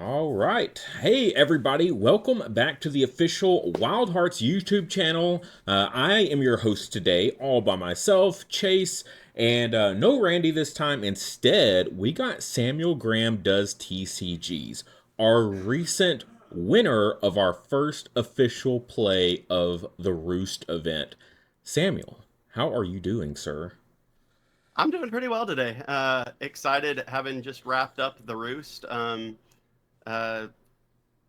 All right. Hey, everybody. Welcome back to the official Wildhearts YouTube channel. I am your host today, all by myself, Chase, and no Randy this time. Instead, we got Samuel Graham Does TCGs, our recent winner of our first official play of the Roost event. Samuel, how are you doing, sir? I'm doing pretty well today. Excited having just wrapped up the Roost. Uh,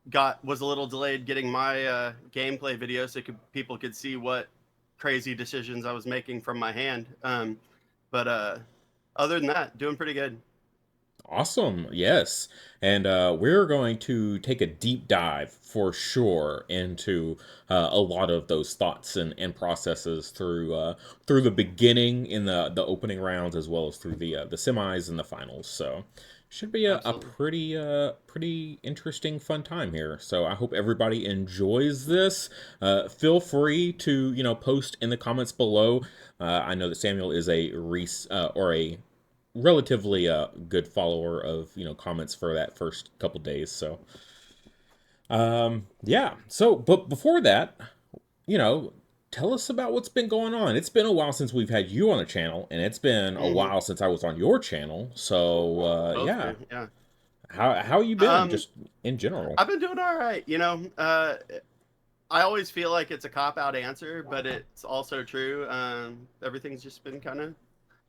got was a little delayed getting my gameplay video so people could see what crazy decisions I was making from my hand. But other than that, doing pretty good. Awesome. Yes. And we're going to take a deep dive for sure into a lot of those thoughts and processes through the beginning in the opening rounds as well as through the semis and the finals. So should be a Absolutely. pretty interesting fun time here. So I hope everybody enjoys this. Feel free to post in the comments below. I know that Samuel is a or a relatively good follower of comments for that first couple days. So yeah. So but before that, you know, tell us about what's been going on. It's been a while since we've had you on the channel, and it's been a Hmm. while since I was on your channel. So Both yeah, do, yeah. how you been Um, just in general? I've been doing all right. I always feel like it's a cop out answer, but it's also true. Everything's just been kind of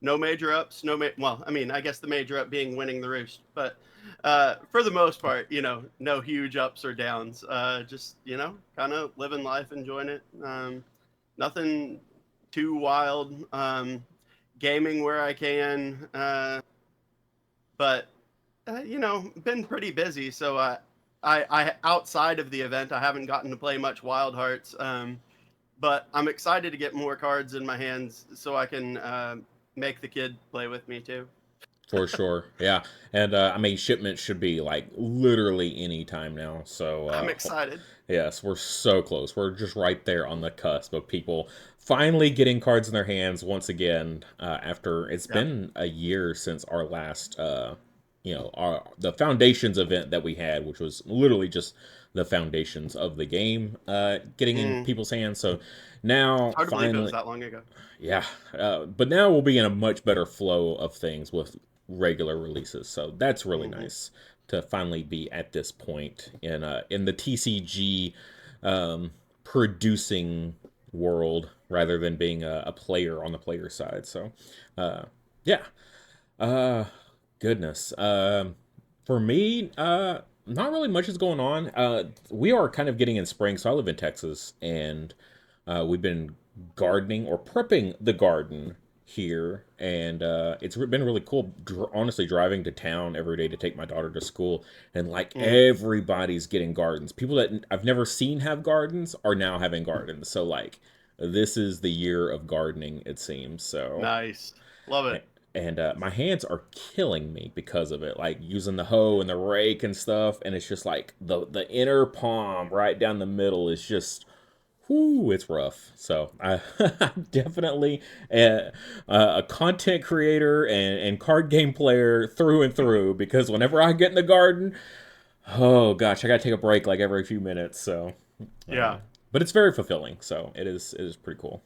no major ups, well, I mean, I guess the major up being winning the Roost, but for the most part, no huge ups or downs. Just kind of living life, enjoying it. Nothing too wild. Gaming where I can, but been pretty busy. So I outside of the event, I haven't gotten to play much Wild Hearts. But I'm excited to get more cards in my hands so I can make the kid play with me too. For sure, yeah. And I mean, shipment should be like literally any time now. So I'm excited. yes, we're so close. We're just right there on the cusp of people finally getting cards in their hands once again. After it's Yep. been a year since our last, our the foundations event that we had, which was literally just the foundations of the game, getting in Mm. people's hands. So now, Hard to believe it was finally, that long ago. yeah, but now we'll be in a much better flow of things with regular releases. So that's really Hmm. nice to finally be at this point in the TCG producing world rather than being a player on the player side. So yeah, uh, goodness. For me, not really much is going on. We are kind of getting in spring, so I live in Texas, and we've been gardening or prepping the garden here, and it's been really cool. Honestly, driving to town every day to take my daughter to school, and like Mm. everybody's getting gardens. People that I've never seen have gardens are now having gardens. So like, this is the year of gardening, it seems. So Nice. Love it. and my hands are killing me because of it, like using the hoe and the rake and stuff, and it's just like the inner palm right down the middle is just whoo, it's rough. So I'm definitely a content creator and card game player through and through, because whenever I get in the garden, oh gosh, I gotta take a break like every few minutes. So uh, Yeah. but it's very fulfilling, so it is pretty cool.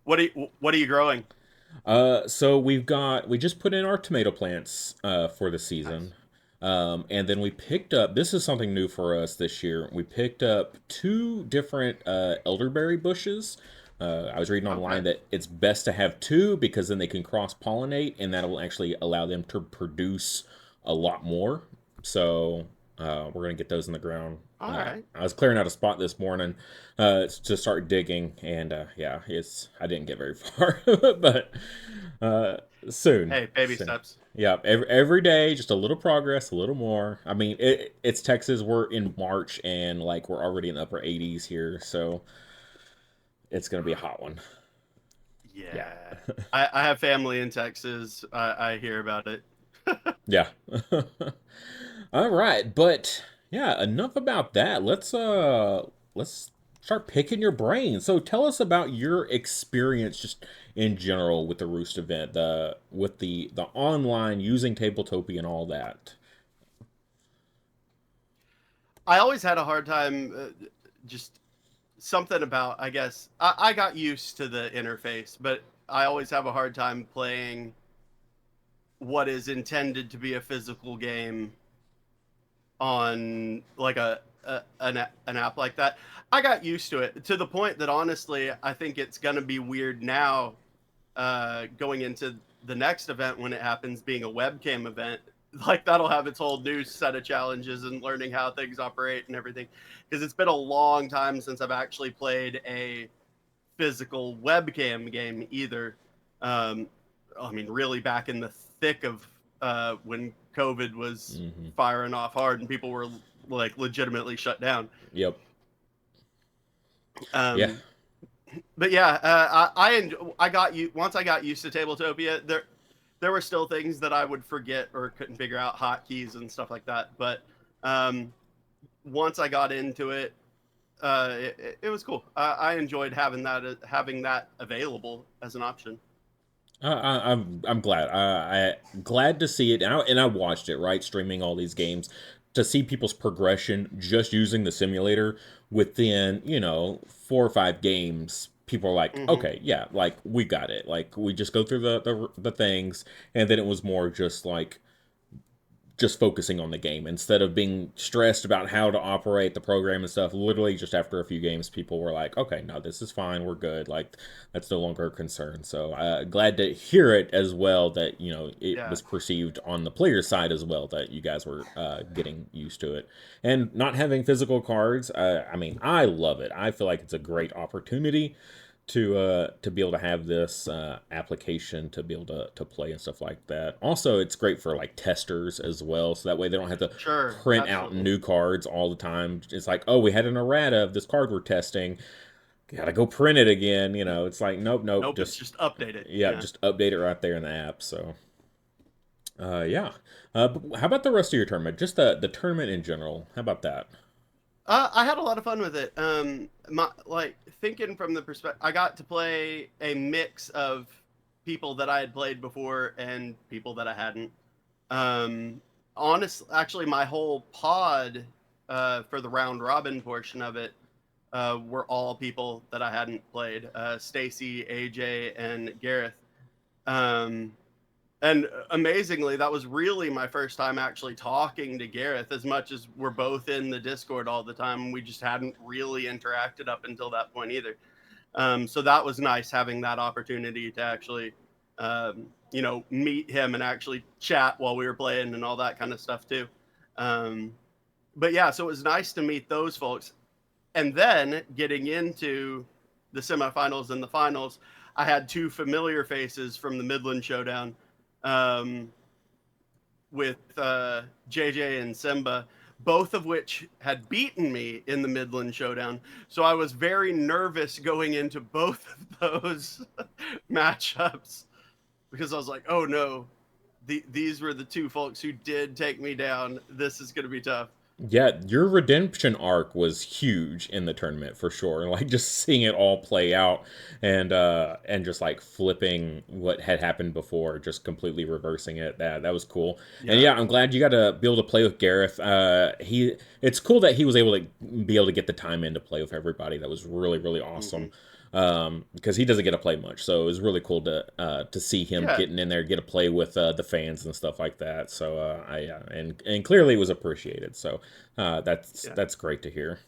What are you growing? So we just put in our tomato plants for the season. Nice. And then we picked up, this is something new for us this year. We picked up two different elderberry bushes. I was reading online Okay. that it's best to have two because then they can cross pollinate and that will actually allow them to produce a lot more. So we're going to get those in the ground. All right. I was clearing out a spot this morning to start digging, and yeah, I didn't get very far, but uh, soon, Hey, baby soon. steps. Yeah, every day, just a little progress, a little more. I mean, it's Texas. We're in March, and like we're already in the upper 80s here, so it's gonna be a hot one. Yeah, Yeah. I have family in Texas. I hear about it. yeah. All right, but yeah, enough about that. Let's start picking your brain. So tell us about your experience just in general with the Roost event, the with the online using Tabletopia and all that. I always had a hard time just something about, I guess I got used to the interface, but I always have a hard time playing what is intended to be a physical game on like an app like that. I got used to it to the point that honestly, I think it's gonna be weird now, going into the next event when it happens, being a webcam event. Like that'll have its whole new set of challenges and learning how things operate and everything. Because it's been a long time since I've actually played a physical webcam game either. Um, I mean, really back in the thick of when COVID was Hmm. firing off hard and people were like legitimately shut down. Yep. Yeah. Um, but yeah, I got you once I got used to Tabletopia. There were still things that I would forget or couldn't figure out hotkeys and stuff like that. But um, once I got into it, it was cool. I enjoyed having that available as an option. I'm glad. Glad to see it, and I watched it, right, streaming all these games, to see people's progression just using the simulator. Within 4 or 5 games, people are like, Hmm. okay, yeah, like we got it. Like we just go through the things, and then it was more just focusing on the game instead of being stressed about how to operate the program and stuff. Literally, just after a few games, people were like, "Okay, no, this is fine. We're good. Like that's no longer a concern." So glad to hear it as well that it Yeah, was perceived on the player side as well that you guys were getting used to it and not having physical cards. I mean, I love it. I feel like it's a great opportunity to be able to have this application to be able to play and stuff like that. Also, it's great for like testers as well, so that way they don't have to sure, print out absolutely. new cards all the time. It's like, oh, we had an errata of this card we're testing. Gotta go print it again. It's like, nope, nope, Nope, it's just update it. yeah, Yeah. just update it right there in the app. So, yeah. But how about the rest of your tournament? Just the tournament in general. How about that? I had a lot of fun with it. Like thinking from the perspective, I got to play a mix of people that I had played before and people that I hadn't. Um, actually, my whole pod for the round robin portion of it were all people that I hadn't played. Stacy, AJ, and Gareth. Um, and amazingly, that was really my first time actually talking to Gareth. As much as we're both in the Discord all the time, we just hadn't really interacted up until that point either. So that was nice having that opportunity to actually, meet him and actually chat while we were playing and all that kind of stuff too. Um, but yeah, so it was nice to meet those folks. And then getting into the semifinals and the finals, I had two familiar faces from the Midland Showdown, um, with JJ and Simba, both of which had beaten me in the Midland Showdown. So I was very nervous going into both of those matchups because I was like, oh no, these were the two folks who did take me down. This is going to be tough. Yeah, your redemption arc was huge in the tournament for sure. Like just seeing it all play out and just like flipping what had happened before, just completely reversing it. That was cool. And Yeah. yeah, I'm glad you got to be able to play with Gareth. It's cool that he was able to be able to get the time in to play with everybody. That was really really awesome. Hmm. Because he doesn't get to play much, so it was really cool to see him Yeah. getting in there, get to play with the fans and stuff like that. So and clearly it was appreciated. So Yeah. that's great to hear.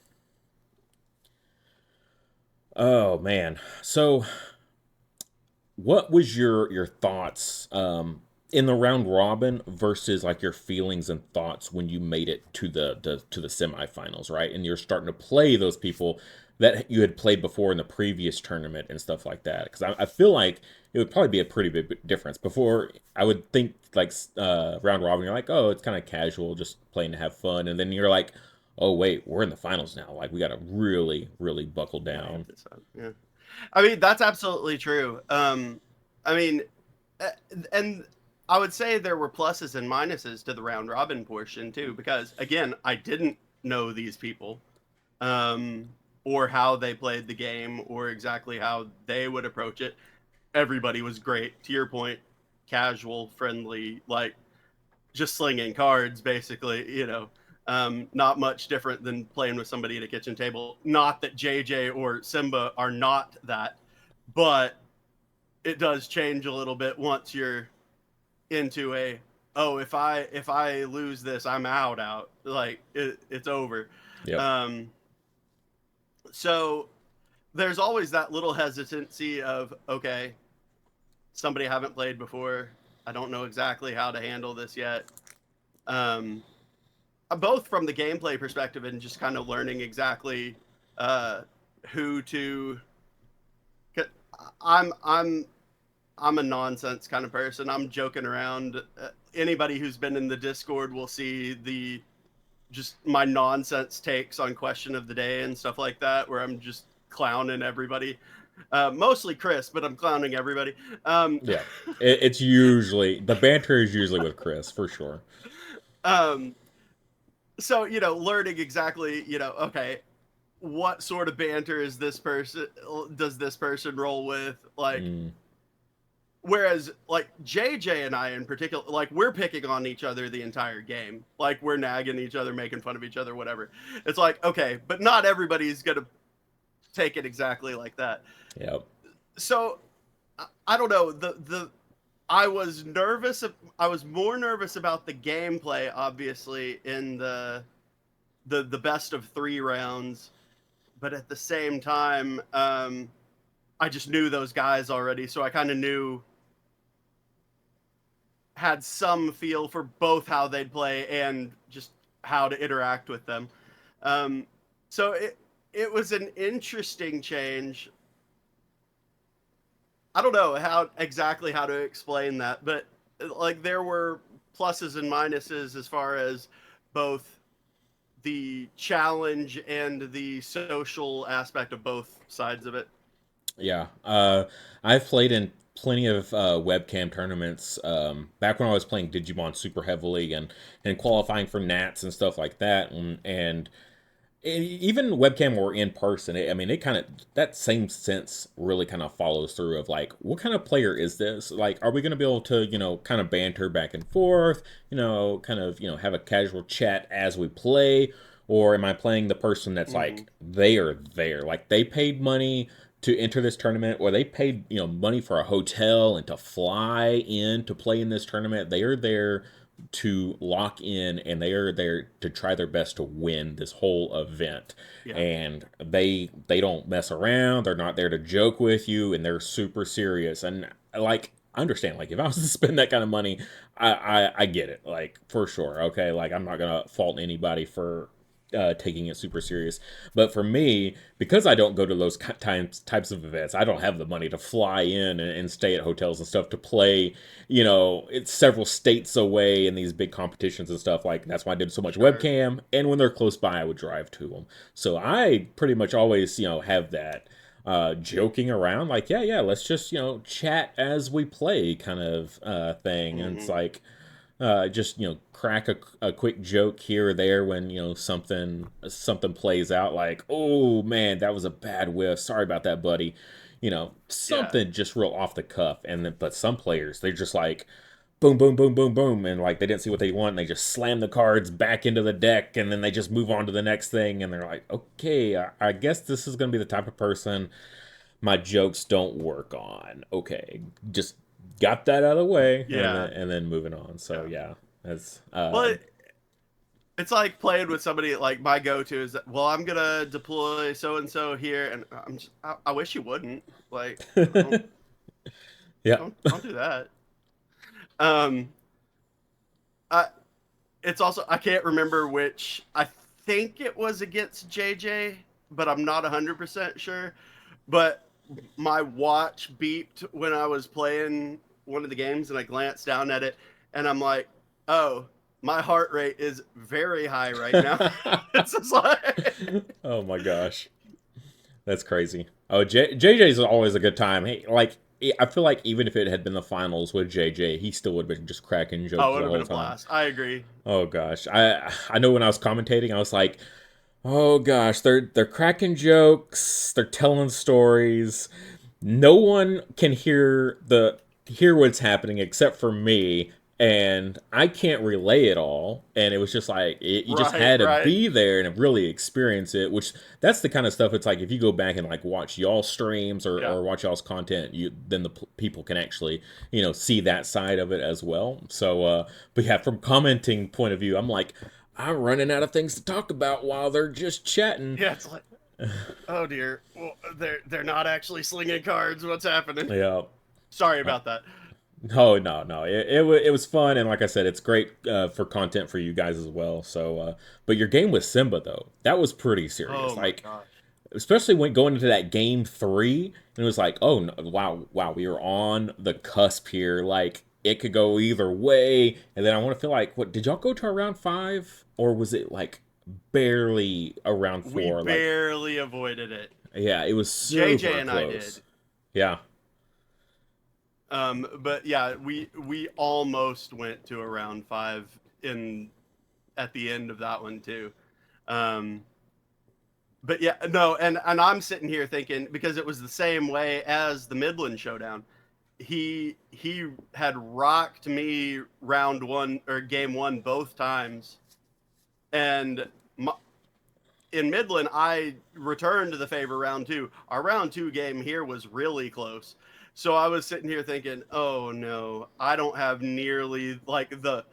Oh man, so what was your thoughts in the round robin versus like your feelings and thoughts when you made it to the semifinals, right? And you're starting to play those people that you had played before in the previous tournament and stuff like that. Because I feel like it would probably be a pretty big difference. Before, I would think like round robin, you're like, oh, it's kind of casual, just playing to have fun, and then you're like, oh wait, we're in the finals now. Like we got to really really buckle Really down. have this up. Yeah. I mean, that's absolutely true. I mean, uh, and I would say there were pluses and minuses to the round robin portion too, because again, I didn't know these people, um, or how they played the game, or exactly how they would approach it. Everybody was great. To your point, casual, friendly, like just slinging cards, basically. Not much different than playing with somebody at a kitchen table. Not that JJ or Simba are not that, but it does change a little bit once you're into a, oh, if I lose this, I'm out, like it's over. Yep. Um, so there's always that little hesitancy of, okay, somebody I haven't played before. I don't know exactly how to handle this yet. Um, both from the gameplay perspective and just kind of learning exactly uh, who to. I'm I'm I'm a nonsense kind of person. I'm joking around. Anybody who's been in the Discord will see the just my nonsense takes on question of the day and stuff like that, where I'm just clowning everybody. Mostly Chris, but I'm clowning everybody. Um, Yeah. It's usually the banter is usually with Chris for sure. um, so learning exactly, okay, what sort of banter is this person does this person roll with, like. Mm, Whereas, like JJ and I in particular, like we're picking on each other the entire game, like we're nagging each other, making fun of each other, whatever. It's like, okay, but not everybody's gonna take it exactly like that. yep. So I don't know. I was nervous. I was more nervous about the gameplay, obviously, in the best of 3 rounds, but at the same time, I just knew those guys already, so I kind of had some feel for both how they'd play and just how to interact with them. Um, so it was an interesting change. I don't know how to explain that, but like there were pluses and minuses as far as both the challenge and the social aspect of both sides of it. Yeah. I've played in plenty of webcam tournaments. Back when I was playing Digimon super heavily and qualifying for Nats and stuff like that, and even webcam or in person, I mean, it kind of that same sense really kind of follows through of like, what kind of player is this? Like, are we going to be able to, kind of banter back and forth, kind of, have a casual chat as we play? Or am I playing the person that's Mm-hmm. like, they are there? Like, they paid money to enter this tournament, or they paid, money for a hotel and to fly in to play in this tournament. They are there to lock in, and they are there to try their best to win this whole event, Yeah. and they don't mess around. They're not there to joke with you, and they're super serious. And like, I understand, like, if I was to spend that kind of money, I get it, like, for sure. Okay, like, I'm not gonna fault anybody for taking it super serious. But for me, because I don't go to those types of events, I don't have the money to fly in and stay at hotels and stuff to play. It's several states away in these big competitions and stuff. Like, that's why I did so much Sure. webcam. And when they're close by, I would drive to them. So I pretty much always, have that joking around, like, yeah, yeah, let's just, chat as we play kind of thing. And it's Mm-hmm. like, just crack a quick joke here or there when something plays out, like, oh man, that was a bad whiff, sorry about that, buddy. Yeah. Something just real off the cuff. And then, but some players, they're just like, boom, boom, boom, boom, boom, and like they didn't see what they want, and they just slam the cards back into the deck, and then they just move on to the next thing, and they're like, okay, I guess this is gonna be the type of person my jokes don't work on. Okay, just got that out of the way, Yeah. and then moving on. So Yeah. yeah, that's Well, it's like playing with somebody. Like my go-to is that, well, I'm gonna deploy so and so here, and I wish you wouldn't. Like, don't yeah, don't do that. Um, I it's also, I can't remember which. I think it was against JJ, but I'm not 100% sure. But my watch beeped when I was playing one of the games, and I glanced down at it, and I'm like, oh, my heart rate is very high right now. It's just like, oh my gosh, that's crazy. Oh, JJ's always a good time. Hey, like, I feel like even if it had been the finals with JJ, he still would have been just cracking oh, jokes it would the have been whole a time. blast. I agree. Oh gosh, I know when I was commentating, I was like, oh gosh, they're cracking jokes, they're telling stories. No one can hear what's happening except for me, and I can't relay it all. And it was just like you just Right, had to right. be there and really experience it. Which that's the kind of stuff. It's like if you go back and like watch y'all streams Yeah. or watch y'all's content, you then the people can actually see that side of it as well. So, but yeah, from commenting point of view, I'm like, I'm running out of things to talk about while they're just chatting. Yeah, it's like, oh dear. Well, they're not actually slinging cards. What's happening? Yeah. Sorry Uh, about that. No, no, no. It was fun, and like I said, it's great for content for you guys as well. So, but your game with Simba though, that was pretty serious. Oh my Like, gosh. especially when going into that game three, and it was like, oh no, wow, wow, we are on the cusp here. Like, it could go either way. And then I want to feel like, what did y'all go to around five, or was it like barely around We four? Like, barely avoided it. yeah, it was JJ super and I close. did. Yeah, But yeah, we almost went to around five in at the end of that one too. Um, but yeah, no, and I'm sitting here thinking because it was the same way as the Midland Showdown. He had rocked me round one or game one both times, and my, in Midland I returned to the favor round two. Our round two game here was really close, so I was sitting here thinking, oh no, I don't have nearly like the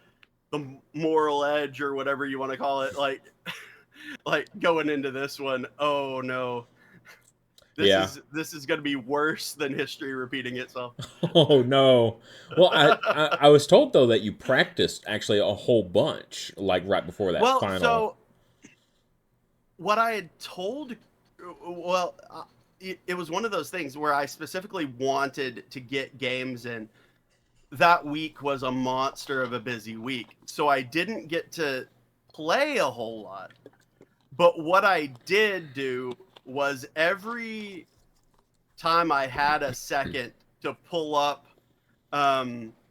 moral edge or whatever you want to call it, like going into this one. Oh no, this yeah. is this is going to be worse than history repeating itself. Oh no. Well, I was told though that you practiced actually a whole bunch, like right before that Well, final. so what I had told, well, it was one of those things where I specifically wanted to get games in. That week was a monster of a busy week, so I didn't get to play a whole lot. But what I did do was every time I had a second to pull up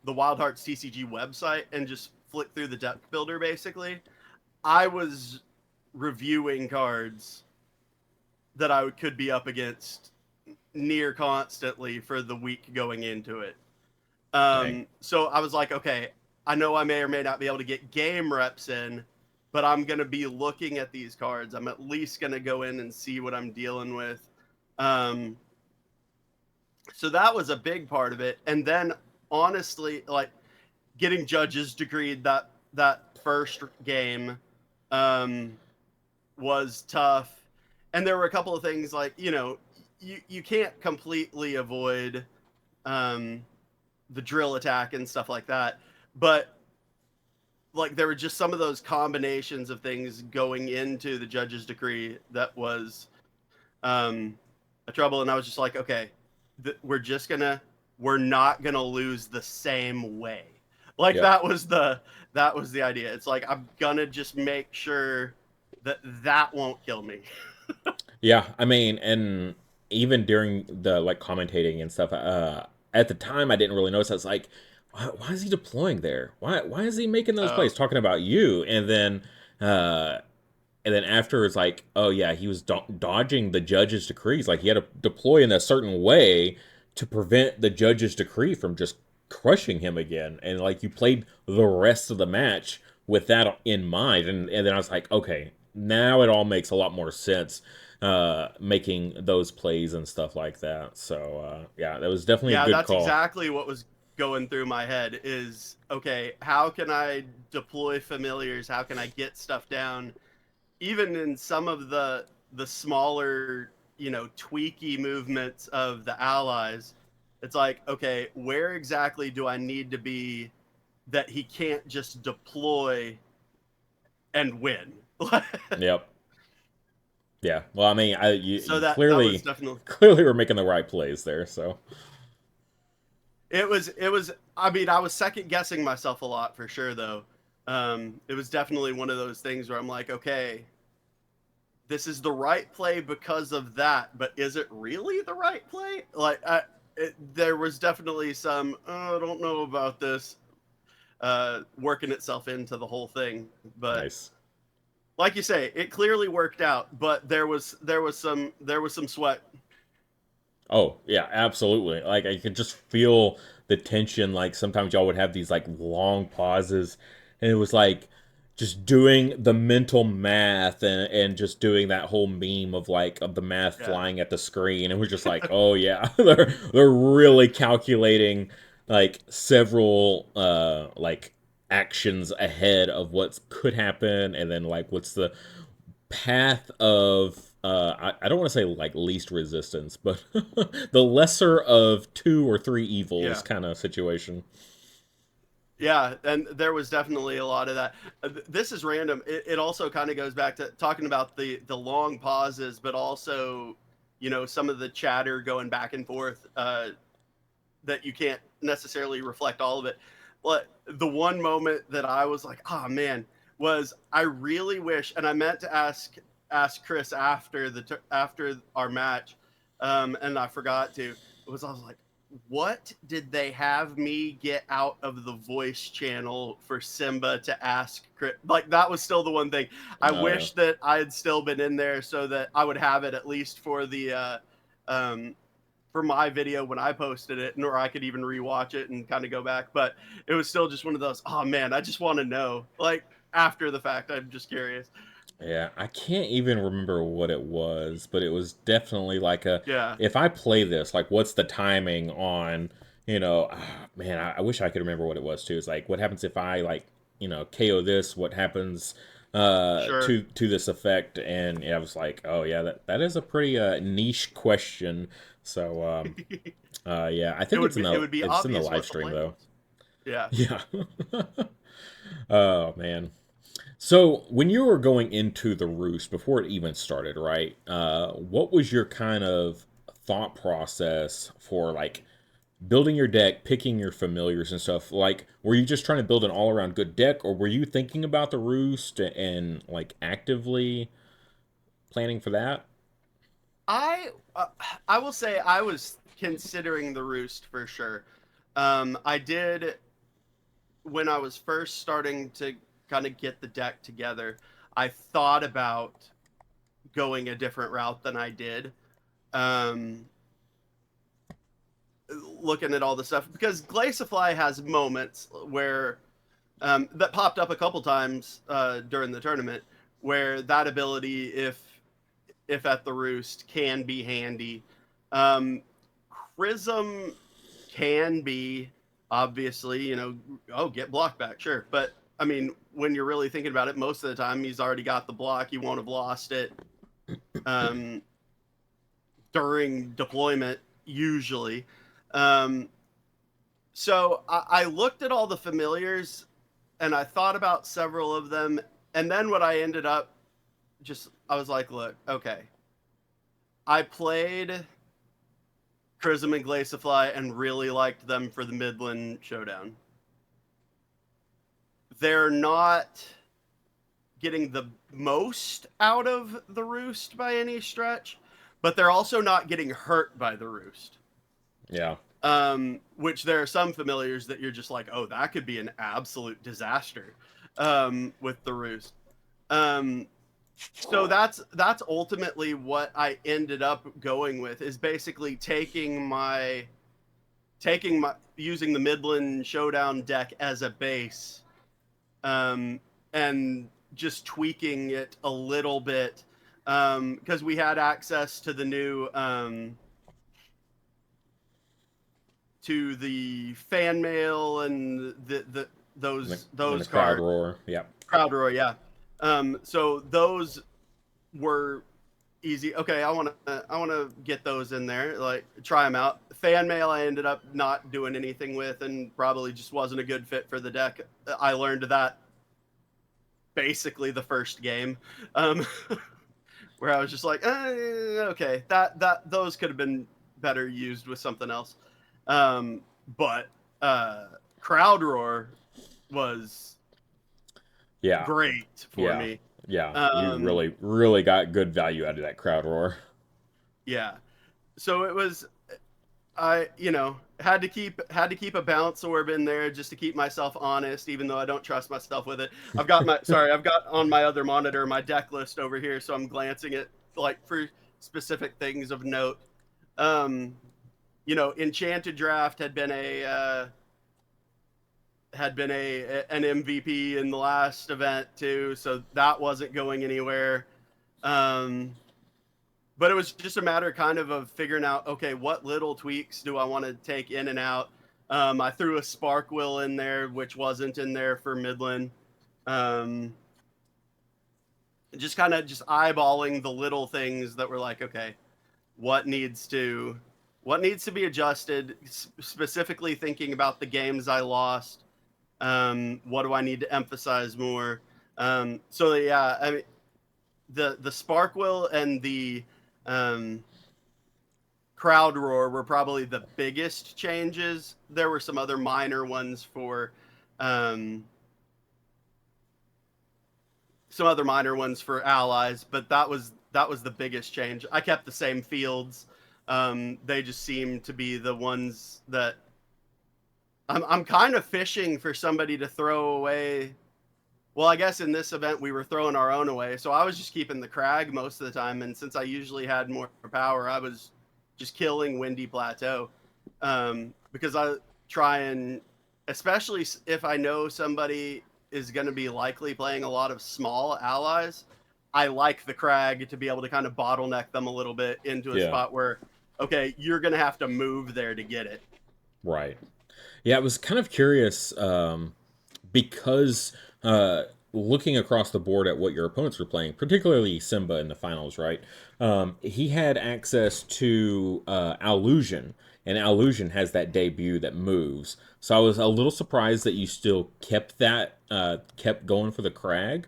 the Wildhearts TCG website and just flick through the deck builder, basically, I was reviewing cards that I could be up against near constantly for the week going into it. Dang. So I was like, okay, I know I may or may not be able to get game reps in, but I'm going to be looking at these cards. I'm at least going to go in and see what I'm dealing with. Um, so that was a big part of it. And then honestly, like getting judges decreed that first game um, was tough. And there were a couple of things like, you can't completely avoid um, the drill attack and stuff like that. But like there were just some of those combinations of things going into the judge's decree that was a trouble. And I was just like, okay, we're not gonna lose the same way. Like Yep. that was the idea. It's like I'm gonna just make sure that won't kill me. Yeah, I mean, and even during the like commentating and stuff, at the time I didn't really notice. I was like, why is he deploying there? Why is he making those plays? Oh, Talking about you, uh, and then after it's like, oh yeah, he was dodging the judge's decrees. Like he had to deploy in a certain way to prevent the judge's decree from just crushing him again. And like you played the rest of the match with that in mind, and then I was like, okay, now it all makes a lot more sense. Making those plays and stuff like that. So yeah, that was definitely a yeah, good that's call. exactly what was going through my head is okay, how can I deploy familiars? How can I get stuff down? Even in some of the smaller, tweaky movements of the allies, it's like, okay, where exactly do I need to be that he can't just deploy and win? Yep. Yeah. Well, I mean, So you that was clearly definitely clearly were making the right plays there. So it was I mean, I was second guessing myself a lot for sure though. It was definitely one of those things where I'm like, okay, this is the right play because of that, but is it really the right play? There was definitely some, oh, I don't know about this, working itself into the whole thing. But nice. like you say, it clearly worked out. But there was some sweat. Oh yeah, absolutely. Like I could just feel the tension. Like sometimes y'all would have these like long pauses, and it was like just doing the mental math and just doing that whole meme of like of the math Yeah. flying at the screen, and we're just like, oh yeah, they're really calculating like several like actions ahead of what could happen, and then like what's the path of I don't want to say like least resistance, but the lesser of two or three evils Yeah. kind of situation. Yeah, and there was definitely a lot of that. This is random. It also kind of goes back to talking about the long pauses, but also, some of the chatter going back and forth that you can't necessarily reflect all of it. But the one moment that I was like, oh man, was I really wish, and I meant to ask Chris after after our match, and I forgot to. It was I was like, what did they have me get out of the voice channel for Simba to ask Chris? Like that was still the one thing. I Oh yeah. wish that I had still been in there so that I would have it at least um, for my video when I posted it, or I could even rewatch it and kind of go back. But it was still just one of those, oh man, I just want to know. Like after the fact, I'm just curious. Yeah, I can't even remember what it was, but it was definitely like a Yeah, if I play this, like what's the timing on, man, I wish I could remember what it was too. It's like what happens if I like, KO this, what happens sure. to this effect, and yeah, I was like, oh yeah, that is a pretty niche question. So yeah, I think It would be it's in the obvious live what the stream plan though. was. Yeah. Yeah. Oh man. So, when you were going into the Roost before it even started, right? What was your kind of thought process for like building your deck, picking your familiars and stuff? Like, were you just trying to build an all-around good deck, or were you thinking about the Roost and like actively planning for that? I uh, I will say I was considering the Roost for sure. I did when I was first starting to kind of get the deck together. I thought about going a different route than I did. Um, Looking at all the stuff because Glaciafly has moments where that popped up a couple times during the tournament where that ability, if at the Roost, can be handy. Um, Prism can be obviously, oh, get block back, sure, but I mean, when you're really thinking about it, most of the time he's already got the block. He won't have lost it um, during deployment usually. Um, so I looked at all the familiars and I thought about several of them. And then what I ended up I was like, look, okay. I played Prism and Glaciafly and really liked them for the Midland Showdown. They're not getting the most out of the Roost by any stretch, but they're also not getting hurt by the Roost. Yeah. Which there are some familiars that you're just like, oh, that could be an absolute disaster with the Roost. Um, so that's ultimately what I ended up going with is basically taking my using the Midland Showdown deck as a base, and just tweaking it a little bit because we had access to the new to the fan mail and the And the those crowd cards. roar. Yeah. Crowd roar, yeah. So those were easy. Okay, I want to get those in there, like try them out. Fan mail I ended up not doing anything with, and probably just wasn't a good fit for the deck. I learned that basically the first game, um, where I was just like, okay, that those could have been better used with something else. Um, but crowd roar was Yeah. great for Yeah. me. Yeah. You Um, really, really got good value out of that crowd roar. yeah. So it was I had to keep a bounce orb in there just to keep myself honest, even though I don't trust myself with it. I've got on my other monitor my deck list over here, so I'm glancing at like for specific things of note. Um, Enchanted Draft had been an MVP in the last event too, so that wasn't going anywhere. Um, but it was just a matter kind of figuring out, okay, what little tweaks do I want to take in and out. I threw a Spark Will in there, which wasn't in there for Midland. Um, just kind of just eyeballing the little things that were like, okay, what needs to what needs to be adjusted, specifically thinking about the games I lost. What do I need to emphasize more? So yeah, I mean, the Spark Will and the um, Crowd Roar were probably the biggest changes. There were some other minor ones for um, allies, but that was the biggest change. I kept the same fields. They just seem to be the ones that I'm kind of fishing for somebody to throw away. Well, I guess in this event we were throwing our own away, so I was just keeping the Crag most of the time, and since I usually had more power, I was just killing Windy Plateau, because I try and, especially if I know somebody is going to be likely playing a lot of small allies, I like the Crag to be able to kind of bottleneck them a little bit into a Yeah, spot where, okay, you're going to have to move there to get it. right. Yeah, I was kind of curious because looking across the board at what your opponents were playing, particularly Simba in the finals, right? He had access to Allusion, and Allusion has that debut that moves. So I was a little surprised that you still kept going for the Crag,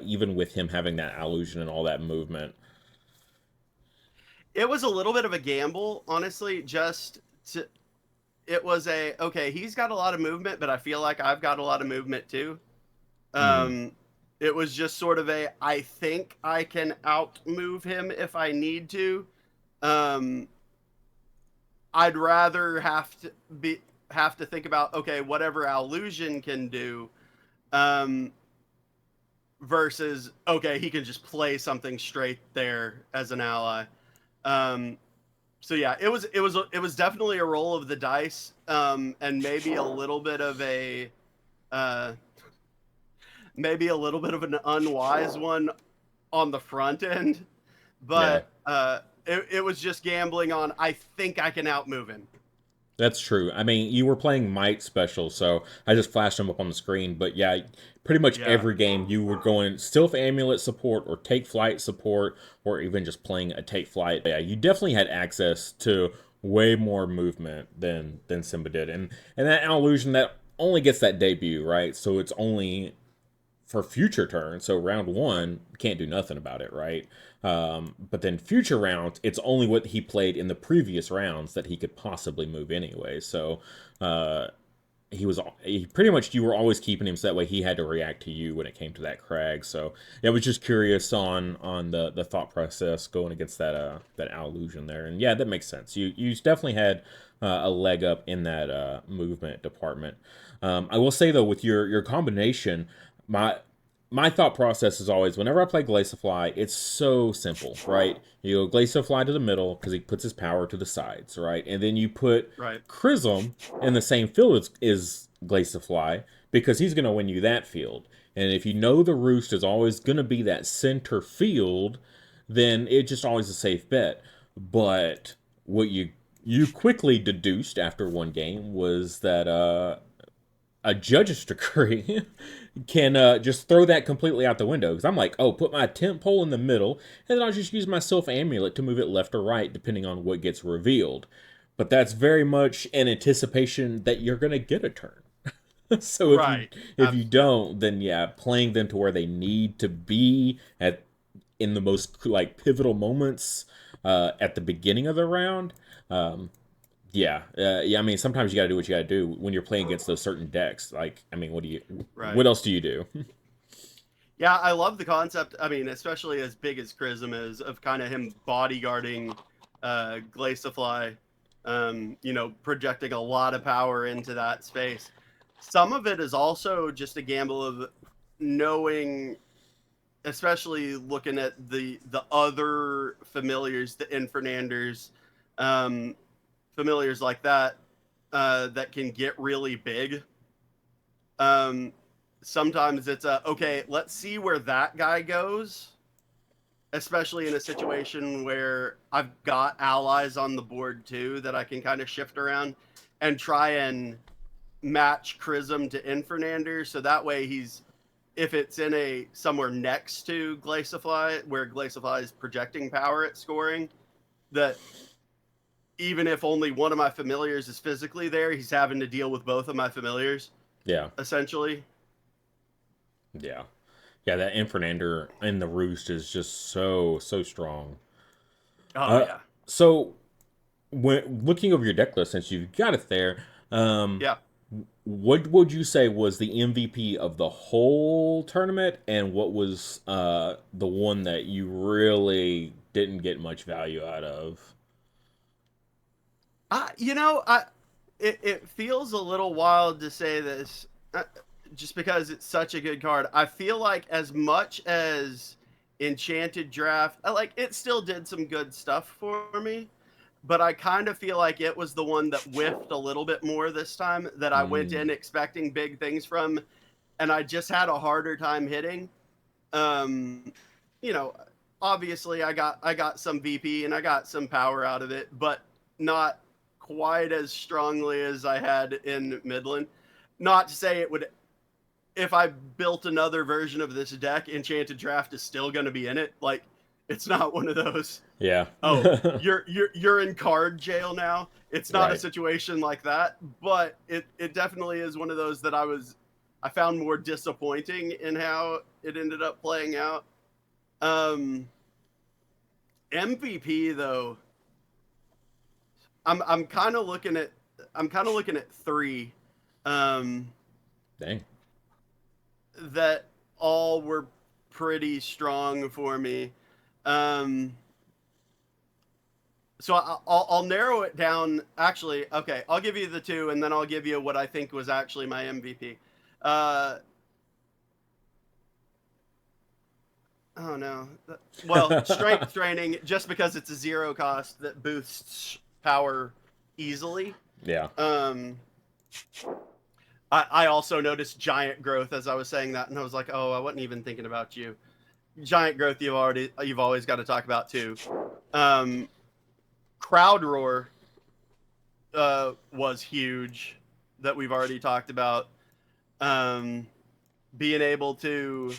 even with him having that Allusion and all that movement. It was a little bit of a gamble, honestly, just to, it was a, okay, he's got a lot of movement, but I feel like I've got a lot of movement too. Mm, Um, it was just sort of a, I think I can outmove him if I need to. Um, I'd rather have to think about, okay, whatever Allusion can do, um, versus, okay, he can just play something straight there as an ally. Um, so yeah, it was definitely a roll of the dice, and uh, maybe a little bit of an unwise one on the front end, yeah. but it was just gambling on, I think I can outmove him. That's true. I mean, you were playing Might Special, so I just flashed them up on the screen. But yeah, pretty much Yeah, every game you were going Stealth Amulet support or Take Flight support, or even just playing a Take Flight. Yeah, you definitely had access to way more movement than Simba did, and that illusion that only gets that debut, right? So it's only for future turns. So round one, can't do nothing about it, right? But then future rounds, it's only what he played in the previous rounds that he could possibly move anyway. So uh, he pretty much, you were always keeping him so that way he had to react to you when it came to that Crag. So yeah, I was just curious on the thought process going against that illusion there, and yeah, that makes sense. You definitely had a leg up in that movement department. I will say though, with your combination, my my thought process is always whenever I play Glaciofly, it's so simple, right? You go Glaciofly to the middle because he puts his power to the sides, right? And then you put right. Chrism in the same field as Glaciofly because he's going to win you that field. And if you know the Roost is always going to be that center field, then it's just always a safe bet. But what you quickly deduced after one game was that a judge's decree can just throw that completely out the window. Because I'm like, oh, put my tent pole in the middle, and then I'll just use my Sylph Amulet to move it left or right, depending on what gets revealed. But that's very much an anticipation that you're going to get a turn. So Right. if you don't, then yeah, playing them to where they need to be at in the most like pivotal moments at the beginning of the round. Yeah, yeah. I mean, sometimes you got to do what you got to do when you're playing against those certain decks. Like, I mean, Right. what else do you do? Yeah, I love the concept. I mean, especially as big as Chrism is, of kind of him bodyguarding Glaciofly, projecting a lot of power into that space. Some of it is also just a gamble of knowing, especially looking at the other familiars, the Infernanders, um, familiars like that that can get really big. Um, Sometimes it's okay, let's see where that guy goes, especially in a situation where I've got allies on the board too that I can kind of shift around and try and match Chrism to Infernander, so that way he's, if it's in a somewhere next to Glaciifly where Glaciifly is projecting power at scoring, that even if only one of my familiars is physically there, he's having to deal with both of my familiars Yeah. essentially. Yeah. Yeah, that Infernander in the Roost is just so strong. Oh Uh, yeah. so when looking over your deck list, since you've got it there, um, Yeah. what would you say was the MVP of the whole tournament, and what was the one that you really didn't get much value out of? You know, it feels a little wild to say this, uh, just because it's such a good card. I feel like as much as Enchanted Draft, I like it, still did some good stuff for me, but I kind of feel like it was the one that whiffed a little bit more this time, that I went in Mm, expecting big things from, and I just had a harder time hitting. Um, you know, obviously I got some VP and I got some power out of it, but not quite as strongly as I had in Midland. Not to say it would, if I built another version of this deck, Enchanted Draft is still going to be in it. Like, it's not one of those, yeah. oh, you're in card jail now. It's not a Right. situation like that, but it definitely is one of those that I found more disappointing in how it ended up playing out. Um, MVP though, I'm kind of looking at, three, um, Dang. that all were pretty strong for me. Um, so I'll narrow it down. Actually, okay, I'll give you the two, and then I'll give you what I think was actually my MVP. Uh, oh no. Well, strength training, just because it's a zero cost that boosts power easily. Yeah. Um, I also noticed giant growth as I was saying that, and I was like, oh, I wasn't even thinking about you. Giant growth, you've always got to talk about too. Um, Crowd roar was huge, that we've already talked about. Um, Being able to,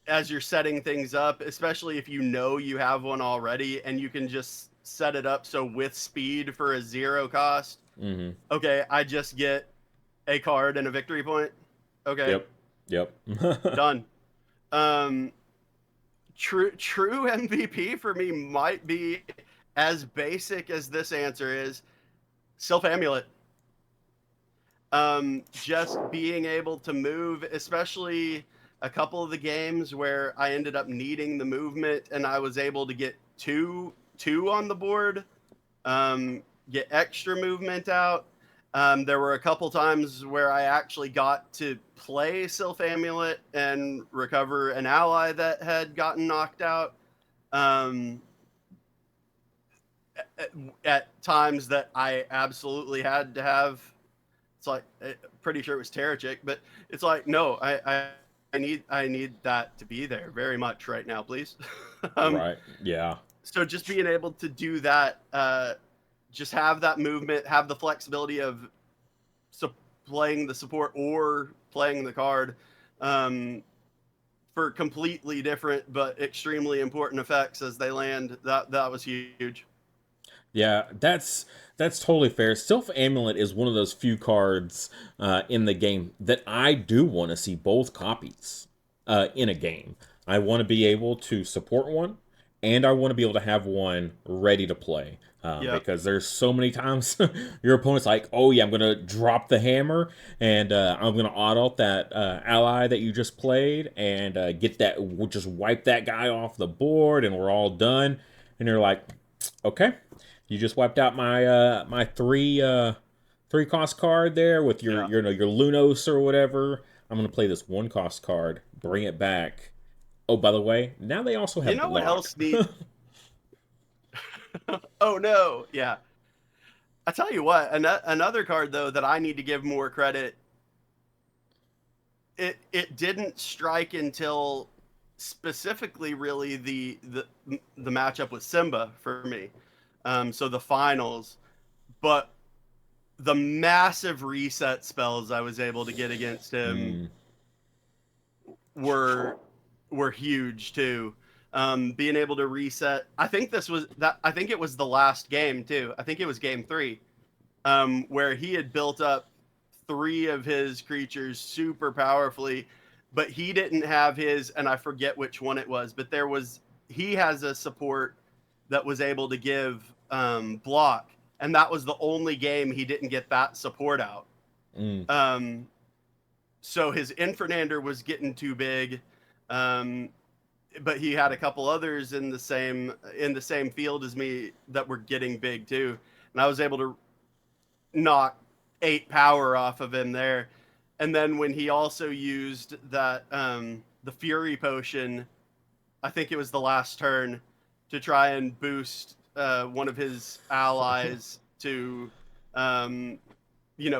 as you're setting things up, especially if you know you have one already and you can just set it up so with speed for a zero cost. Mm-hmm. Okay, I just get a card and a victory point. Okay, Yep. Yep. done. Um, true MVP for me might be, as basic as this answer is, Sylph Amulet. Just being able to move, especially a couple of the games where I ended up needing the movement and I was able to get two on the board, get extra movement out. There were a couple times where I actually got to play Sylph Amulet and recover an ally that had gotten knocked out. Um, at times that I absolutely had to have. It's like, pretty sure it was Terrachik, but it's like, no, I need that to be there very much right now, please. um, Right. Yeah. so just being able to do that, just have that movement, have the flexibility of playing the support or playing the card, um, for completely different but extremely important effects as they land. That was huge. Yeah, that's totally fair. Sylph Amulet is one of those few cards in the game that I do want to see both copies in a game. I want to be able to support one, and I want to be able to have one ready to play. Yep. Because there's so many times your opponent's like, oh yeah, I'm gonna drop the hammer and I'm gonna auto that ally that you just played and get that, we'll just wipe that guy off the board and we're all done. And you're like, okay, you just wiped out my my three cost card there with Yeah. your Lunos or whatever. I'm gonna play this one cost card, bring it back. Oh, by the way, now they also You have know what block. else need? Oh no, yeah. I tell you what, another card though that I need to give more credit. It didn't strike until specifically really the matchup with Simba for me. So the finals, but the massive reset spells I was able to get against him Mm, were were huge too. Being able to reset, I think this was that. I think it was the last game too. I think it was game three, where he had built up three of his creatures super powerfully, but he didn't have his, and I forget which one it was, but he has a support that was able to give block, and that was the only game he didn't get that support out. mm. Um, so his Infernander was getting too big, um, but he had a couple others in the same field as me that were getting big too, and I was able to knock 8 power off of him there. And then when he also used that the Fury Potion, I think it was the last turn, to try and boost one of his allies to um,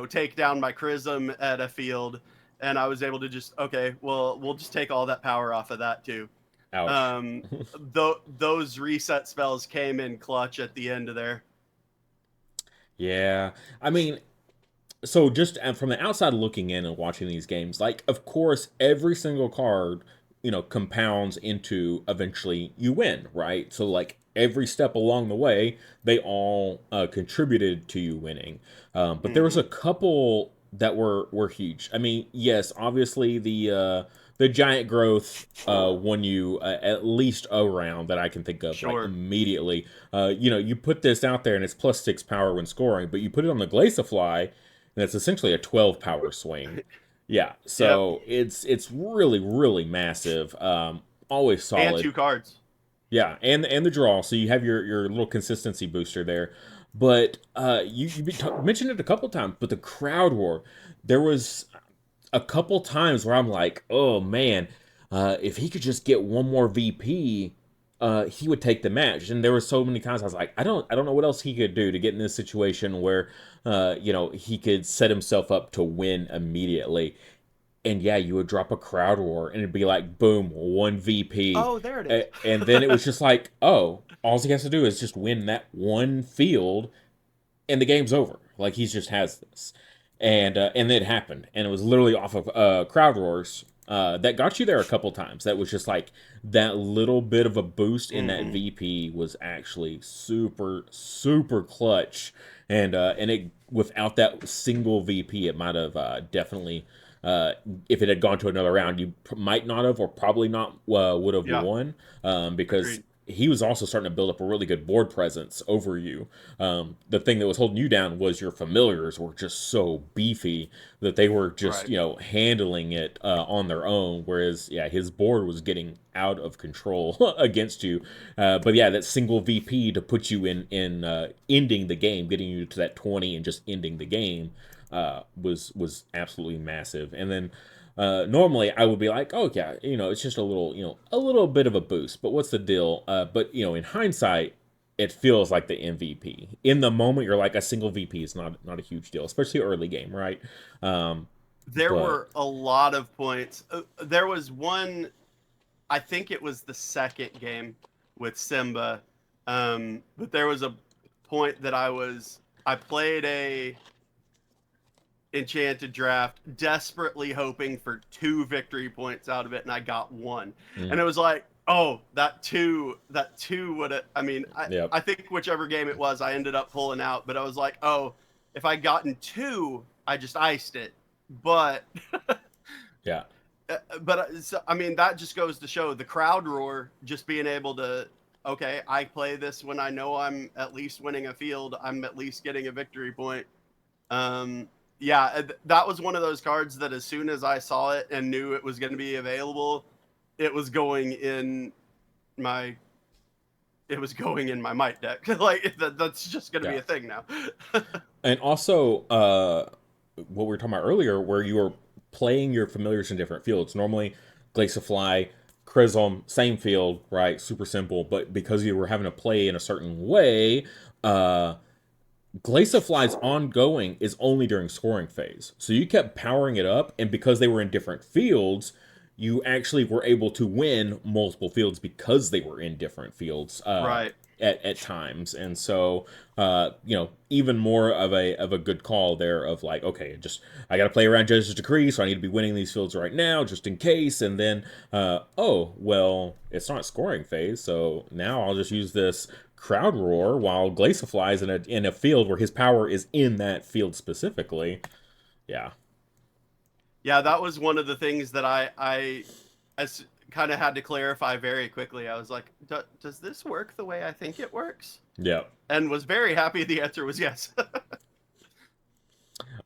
take down my Chrism at a field, and I was able to just, okay, well, we'll just take all that power off of that too. Ouch. Um, those reset spells came in clutch at the end of there. Yeah. I mean, so just from the outside looking in and watching these games, like, of course, every single card, compounds into eventually you win, right? So, like, every step along the way, they all contributed to you winning. But there was Mm-hmm. a couple that were huge. I mean, yes, obviously the giant growth won you at least a round that I can think of, like, Sure. immediately. You put this out there and it's +6 power when scoring, but you put it on the Glaciafly, and it's essentially a 12 power swing. Yeah, Yep. so it's really really massive. Always And solid. 2 cards. Yeah, and the draw, so you have your little consistency booster there. But you mentioned it a couple times, but the crowd war, there was a couple times where I'm like, oh man, if he could just get one more VP, he would take the match. And there were so many times I was like, I don't know what else he could do to get in this situation where, he could set himself up to win immediately. And yeah, you would drop a crowd war, and it'd be like, boom, one VP, Oh, there it is. and then it was just like, oh, all he has to do is just win that one field, and the game's over. Like he's just has this, and it happened, and it was literally off of crowd roars that got you there a couple times. That was just like that little bit of a boost in that Mm-hmm. VP was actually super super clutch, and it without that single VP, it might have definitely. If it had gone to another round, you might not have, or probably not would have Yeah, won, because agreed. he was also starting to build up a really good board presence over you. The thing that was holding you down was your familiars were just so beefy that they were just Right. handling it on their own. Whereas yeah, his board was getting out of control against you. But yeah, that single VP to put you in ending the game, getting you to that 20 and just ending the game was absolutely massive. And then normally I would be like, oh yeah, it's just a little bit of a boost, but what's the deal? But in hindsight, it feels like the MVP. In the moment, you're like, a single VP is not a huge deal, especially early game, right? Um, There but were a lot of points. There was one, I think it was the second game with Simba, but there was a point that I played a enchanted draft, desperately hoping for 2 victory points out of it, and I got one. mm, And it was like, oh, that two would have. I mean, yep, I think whichever game it was, I ended up pulling out. But I was like, oh, if I gotten two, I just iced it. But yeah, so, I mean, that just goes to show the crowd roar, just being able to. Okay, I play this when I know I'm at least winning a field. I'm at least getting a victory point. Um, yeah, that was one of those cards that as soon as I saw it and knew it was going to be available, it was going in my my might deck. Like that's just going to be yeah. a thing now. And also, what we were talking about earlier, where you were playing your familiars in different fields. Normally, Glaciafly, Chrism, same field, right? Super simple. But because you were having to play in a certain way, uh, Glaciafly's ongoing is only during scoring phase. So you kept powering it up, and because they were in different fields, you actually were able to win multiple fields because they were in different fields Right. at times. And so, even more of a good call there of like, okay, just I got to play around Judge's Decree, so I need to be winning these fields right now just in case. And then, oh, well, it's not scoring phase, so now I'll just use this crowd roar while Glacier flies in a field where his power is in that field specifically. Yeah. Yeah, that was one of the things that I kind of had to clarify very quickly. I was like, does this work the way I think it works? Yeah. And was very happy the answer was yes.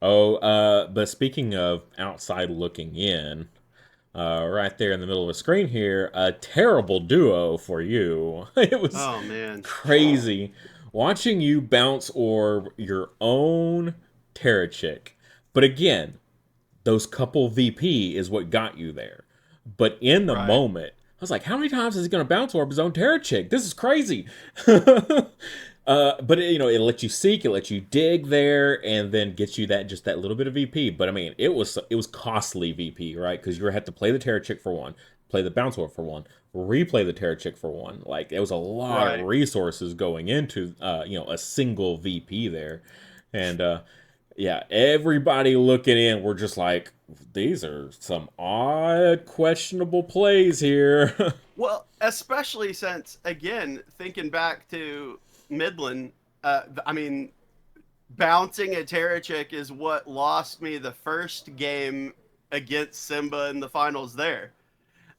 Oh, but speaking of outside looking in, right there in the middle of the screen here, a terrible duo for you. It was Oh man. crazy watching you bounce orb your own Terrachik. But again, those couple VP is what got you there. But in the Right. moment, I was like, how many times is he going to bounce orb his own Terrachik? This is crazy. But it lets you seek, it lets you dig there, and then gets you that just that little bit of VP. But I mean, it was costly VP, right? Because you had to play the Terrachik for one, play the bounce orb for one, replay the Terrachik for one. Like it was a lot of Right. resources going into a single VP there, and yeah, everybody looking in, we're just like, these are some odd, questionable plays here. Well, especially since, again, thinking back to Midland, I mean, bouncing a Terrachik is what lost me the first game against Simba in the finals there.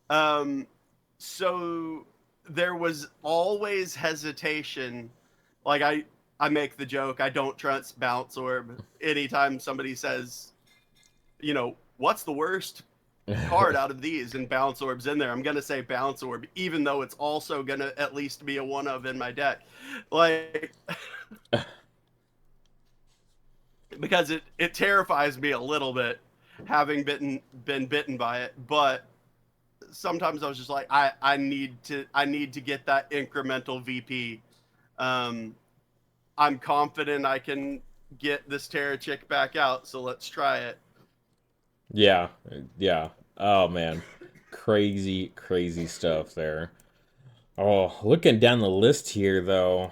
Um, so there was always hesitation. Like I make the joke, I don't trust bounce orb anytime somebody says, what's the worst card out of these and bounce orbs in there. I'm gonna say bounce orb, even though it's also gonna at least be a one of in my deck. Like because it terrifies me a little bit having been bitten by it, but sometimes I was just like, I need to get that incremental VP. Um, I'm confident I can get this Terrachik back out, so let's try it. Yeah, yeah. Oh man, crazy, crazy stuff there. Oh, looking down the list here though,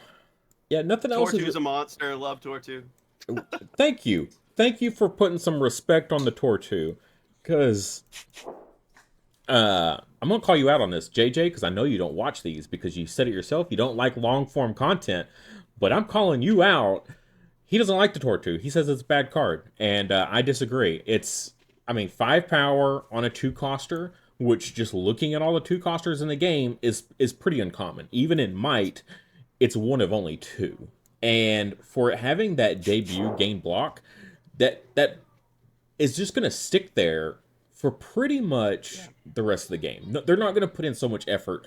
yeah, nothing else is. Tortu's a monster. Love Tortu. Thank you, thank you for putting some respect on the Tortu, because I'm gonna call you out on this, JJ, because I know you don't watch these because you said it yourself. You don't like long form content, but I'm calling you out. He doesn't like the Tortu. He says it's a bad card, and I disagree. I mean, 5 power on a 2 coster, which just looking at all the 2 costers in the game is pretty uncommon. Even in Might, it's one of only two, and for having that debut gain block, that is just gonna stick there for pretty much the rest of the game. No, they're not gonna put in so much effort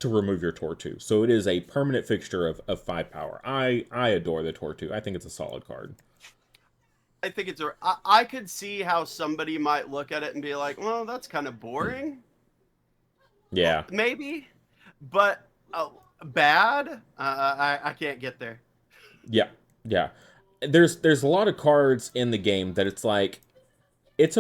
to remove your Tortu. So it is a permanent fixture of 5 power. I adore the Tortu. I think it's a solid card. I think I could see how somebody might look at it and be like, well, that's kind of boring. Yeah. Maybe, but bad. I can't get there. Yeah. Yeah. There's a lot of cards in the game that it's like it's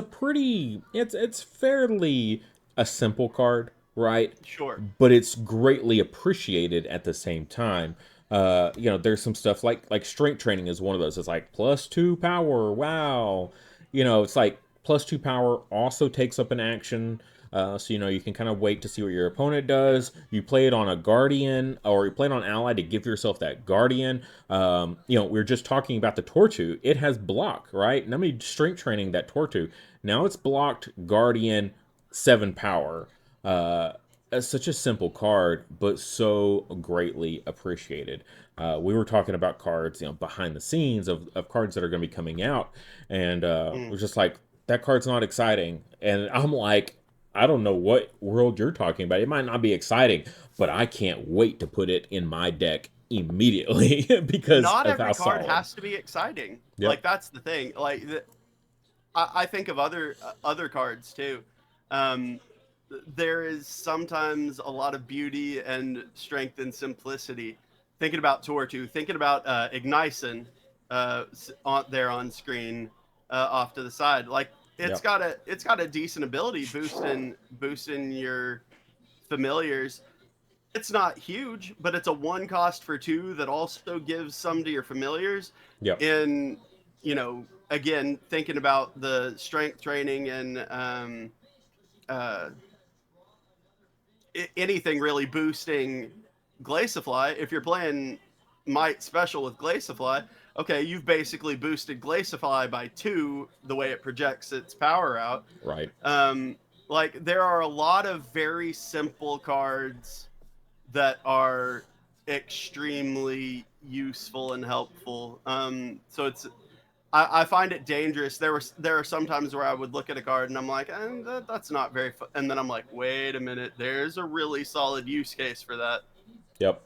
fairly a simple card, right? Sure. But it's greatly appreciated at the same time. There's some stuff like strength training is one of those. It's like +2 power. Wow. It's like +2 power also takes up an action. So you can kind of wait to see what your opponent does. You play it on a guardian, or you play it on ally to give yourself that guardian. We are just talking about the Tortu. It has block, right? And I mean strength training that Tortu. Now it's blocked guardian 7 power. It's such a simple card, but so greatly appreciated. We were talking about cards, behind the scenes of cards that are going to be coming out, and it Mm. was just like that card's not exciting, and I'm like, I don't know what world you're talking about. It might not be exciting, but I can't wait to put it in my deck immediately because Not of how every card solid. has to be exciting. Yep. Like that's the thing. Like I think of other cards too. Um, there is sometimes a lot of beauty and strength and simplicity. Thinking about Tortu, thinking about Ignition. there on screen off to the side. Like Yep. it's got a decent ability boosting your familiars. It's not huge, but it's a one cost for two that also gives some to your familiars. Yep. In again, thinking about the strength training and uh, anything really boosting Glaciafly, if you're playing Might Special with Glaciafly, okay, you've basically boosted Glaciafly by two the way it projects its power out. Right. Um, like there are a lot of very simple cards that are extremely useful and helpful. So I find it dangerous. There are some times where I would look at a card and I'm like, that's not very fun. And then I'm like, wait a minute, there's a really solid use case for that. Yep.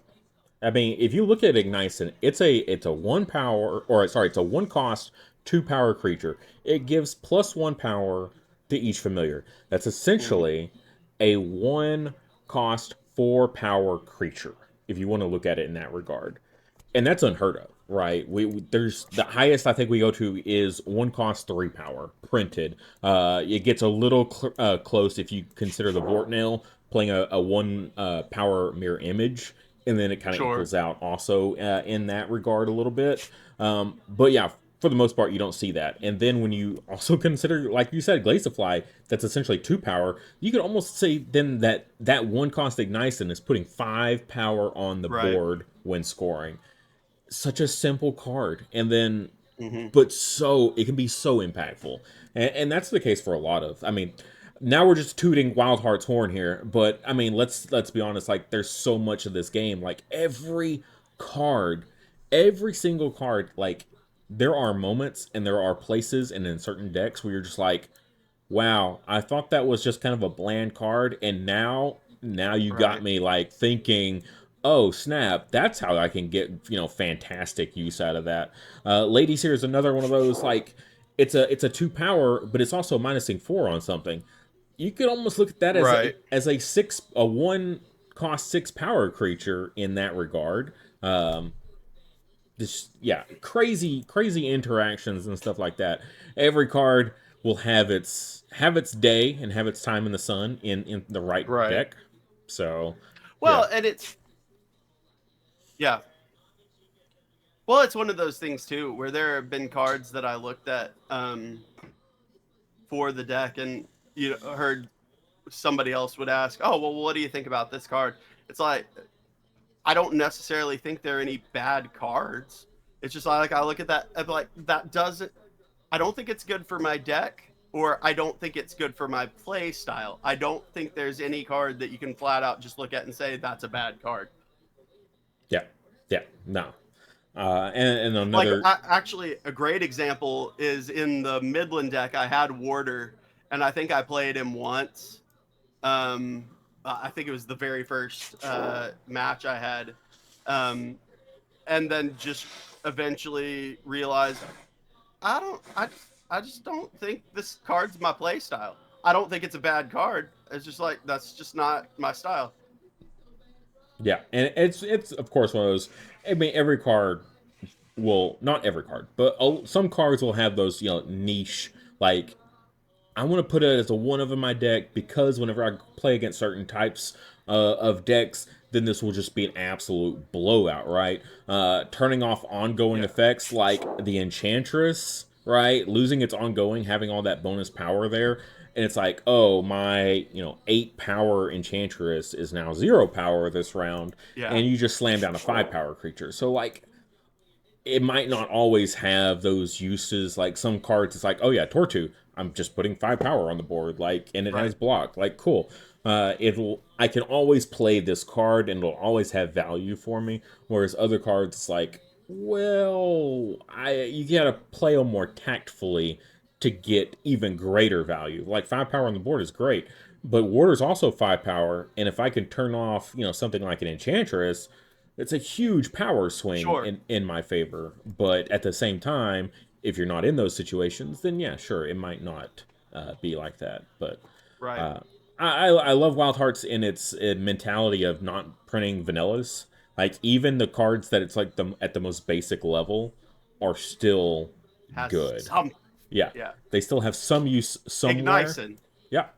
I mean, if you look at Ignition, it's a one power, or sorry, it's a one cost, two power creature. It gives plus one power to each familiar. That's Mm-hmm. essentially a one cost, four power creature, if you want to look at it in that regard. And that's unheard of, right? There's the highest I think we go to is one cost, three power printed. It gets a little close if you consider the Vortnail playing a one power mirror image, and then it kind of Sure. equals out also in that regard a little bit. But yeah, for the most part, you don't see that. And then when you also consider, like you said, Glaciafly, that's essentially two power. You could almost say then that one cost Ignition is putting five power on the Right. board when scoring. Such a simple card, and then Mm-hmm. but so it can be so impactful, and that's the case for a lot of. I mean, now we're just tooting Wildhearts horn here, but I mean, let's be honest. Like, there's so much of this game. Like card, every single card. Like, there are moments and there are places and in certain decks where you're just like, wow, I thought that was just kind of a bland card, and now you got Right. me like thinking, oh snap, that's how I can get fantastic use out of that. Ladies here is another one of those like it's a two power, but it's also minusing four on something. You could almost look at that Right. as a one cost six power creature in that regard. This yeah, crazy interactions and stuff like that. Every card will have its day and have its time in the sun in the right Right. deck. So yeah. Well, and it's yeah. Well, it's one of those things too where there have been cards that I looked at for the deck and heard somebody else would ask, "Oh, well, what do you think about this card?" It's like I don't necessarily think there are any bad cards. It's just like I look at that, I'm like that doesn't. I don't think it's good for my deck, or I don't think it's good for my play style. I don't think there's any card that you can flat out just look at and say that's a bad card. Yeah. Yeah. No. And Like another. actually, a great example is in the Midland deck. I had Warder, and I think I played him once. Um, I think it was the very first match I had, um, and then just eventually realized I don't. I just don't think this card's my play style. I don't think it's a bad card. It's just like that's just not my style. Yeah, and it's of course one of those. I mean, every card will not every card, but some cards will have those niche like I want to put it as a one of in my deck because whenever I play against certain types of decks, then this will just be an absolute blowout, right? Turning off ongoing Yeah. effects like the Enchantress, right? Losing its ongoing, having all that bonus power there. And it's like, oh, my, eight power Enchantress is now zero power this round. Yeah. And you just slam down a five power creature. So, like, it might not always have those uses. Like some cards, it's like, oh yeah, Tortu. I'm just putting five power on the board, like, and it Right. has block. Like, cool. It'll. I can always play this card, and it'll always have value for me. Whereas other cards, it's like, well, you gotta play them more tactfully to get even greater value. Like five power on the board is great, but Warder's also five power, and if I can turn off, something like an Enchantress, it's a huge power swing Sure. in my favor. But at the same time, if you're not in those situations, then yeah, sure, it might not be like that. But Right. uh, I love Wild Hearts in its mentality of not printing vanillas. Like even the cards that it's like the at the most basic level are still Has good. some, Yeah, yeah, they still have some use somewhere. ignition. Yeah,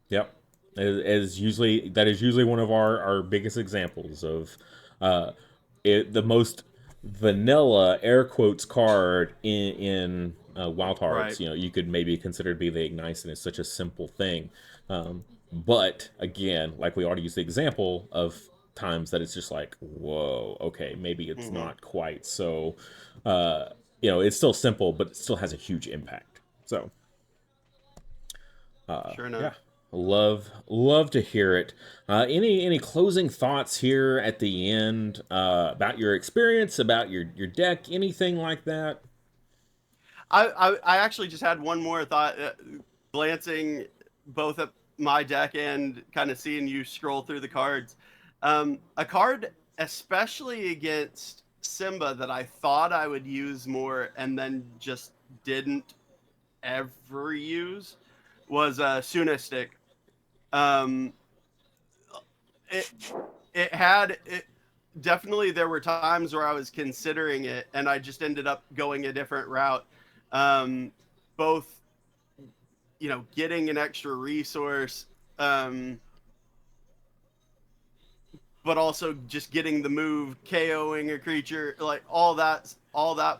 yep. As usually that is usually one of our biggest examples of uh, the most vanilla air quotes card in Wild Right. Hearts. You know, you could maybe consider to be the Ignice, and it's such a simple thing. But again, like we already used the example of times that it's just like, whoa, okay, maybe it's Hmm. not quite so. Uh, you know, it's still simple, but it still has a huge impact. So Sure yeah, enough. love to hear it. Any closing thoughts here at the end about your experience, about your deck, anything like that? I actually just had one more thought, glancing both at my deck and kind of seeing you scroll through the cards. A card, especially against Simba, that I thought I would use more and then just didn't ever use was Sunistic. Um, it it had it definitely there were times where I was considering it and I just ended up going a different route. Um, both getting an extra resource, um, but also just getting the move, KOing a creature, like all that